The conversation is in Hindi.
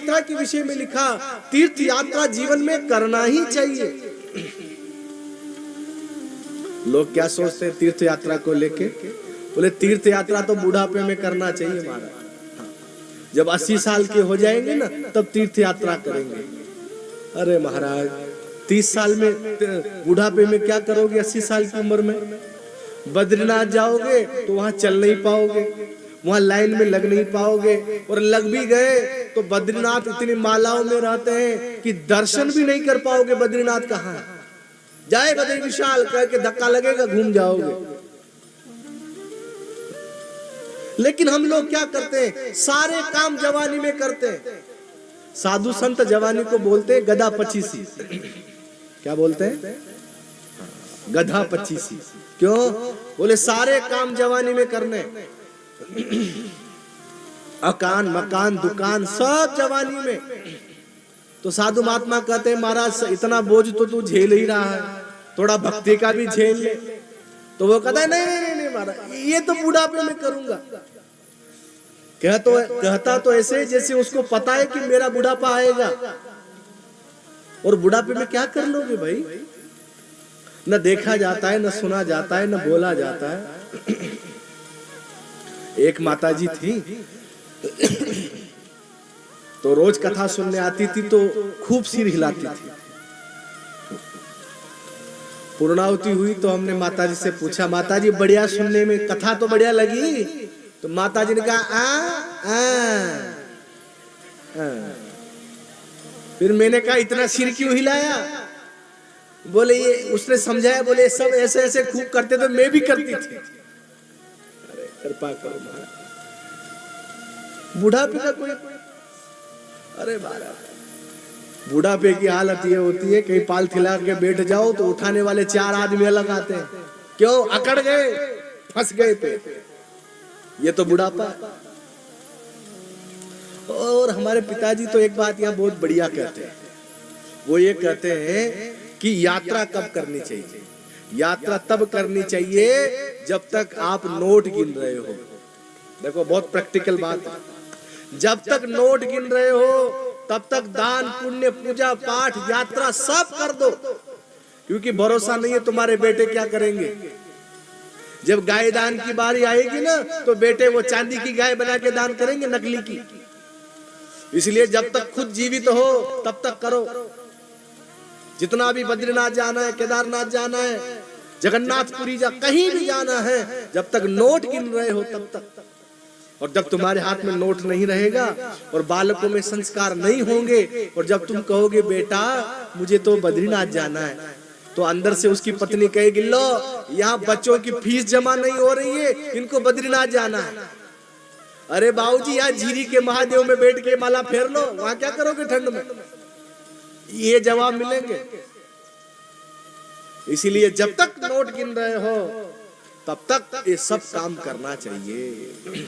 यात्रा के विषय में लिखा, तीर्थ यात्रा जीवन में करना ही चाहिए। लोग क्या सोचते हैं तीर्थ यात्रा को लेके? बोले तीर्थ यात्रा तो बुढ़ापे में करना चाहिए महाराज, जब 80 साल के हो जाएंगे ना तब तीर्थ यात्रा करेंगे। अरे महाराज 30 साल में बुढ़ापे में क्या करोगे? 80 साल की उम्र में बद्रीनाथ जाओगे तो वहां चल नहीं पाओगे, वहां लाइन में लग नहीं पाओगे, और लग भी गए तो बद्रीनाथ इतनी मालाओं में रहते हैं कि दर्शन भी नहीं कर पाओगे। बद्रीनाथ कहाँ है? जाए बद्री विशाल कह के धक्का लगेगा, घूम जाओगे। लेकिन हम लोग क्या करते हैं? सारे काम जवानी में करते हैं। साधु संत जवानी को बोलते हैं गधा पचीसी। क्या बोलते हैं? गधा पचीसी। क्यों? बोले सारे काम जवानी में करने, अकान मकान दुकान सब जवानी में। तो साधु महात्मा कहते हैं महाराज इतना बोझ तो तू झेल ही रहा है, थोड़ा भक्ति का भी झेल ले। तो वो कहता है नहीं नहीं नहीं महाराज ये तो बुढ़ापे में करूंगा। कहता तो ऐसे जैसे उसको पता है कि मेरा बुढ़ापा आएगा, और बुढ़ापे में क्या कर लोगे भाई? न देखा जाता है, न सुना जाता है, न बोला जाता है। एक माताजी थी तो रोज कथा सुनने आती थी तो खूब सिर हिलाती थी। पूर्णाहुति हुई तो हमने माताजी से पूछा, माताजी बढ़िया सुनने में, कथा तो बढ़िया लगी। तो माताजी ने कहा फिर मैंने कहा इतना सिर क्यों हिलाया? बोले ये उसने समझाया, बोले सब ऐसे ऐसे खूब करते तो मैं भी करती थी। अरे कृपा करो महाराज, बुढ़ापे का कोई, अरे महाराज बुढ़ापे की हालत ये होती है कहीं पाल थिला के बैठ जाओ तो उठाने वाले 4 आदमी अलग आते हैं। क्यों? अकड़ गए, फंस गए पे। ये तो बुढ़ापा। और हमारे पिताजी तो एक बात यहाँ बहुत बढ़िया कहते हैं, वो ये कहते हैं कि यात्रा कब करनी चाहिए? यात्रा तब करनी चाहिए जब तक आप नोट गिन रहे हो। देखो बहुत प्रैक्टिकल बात है। जब तक नोट गिन रहे हो तब तक दान पुण्य पूजा पाठ यात्रा सब कर दो, क्योंकि भरोसा नहीं है तुम्हारे बेटे क्या करेंगे। जब गाय दान की बारी आएगी ना तो बेटे वो चांदी की गाय बना के दान करेंगे, नकली की। इसलिए जब तक खुद जीवित हो तब तक करो। जितना भी बद्रीनाथ जाना है, केदारनाथ जाना है, जगन्नाथपुरी कहीं भी जाना है, जब तक नोट गिन रहे हो तब तक। और जब तुम्हारे हाथ में नोट नहीं रहेगा और बालकों में संस्कार नहीं होंगे, और जब तुम कहोगे बेटा मुझे तो बद्रीनाथ जाना है, तो अंदर से उसकी पत्नी कहेगी लो यहाँ बच्चों की फीस जमा नहीं हो रही है, इनको बद्रीनाथ जाना है। अरे बाबूजी यहाँ झीरी के महादेव में बैठ के माला फेर लो, वहां क्या करोगे ठंड में? ये जवाब मिलेंगे। इसीलिए जब तक नोट गिन रहे हो तब तक ये सब काम करना चाहिए।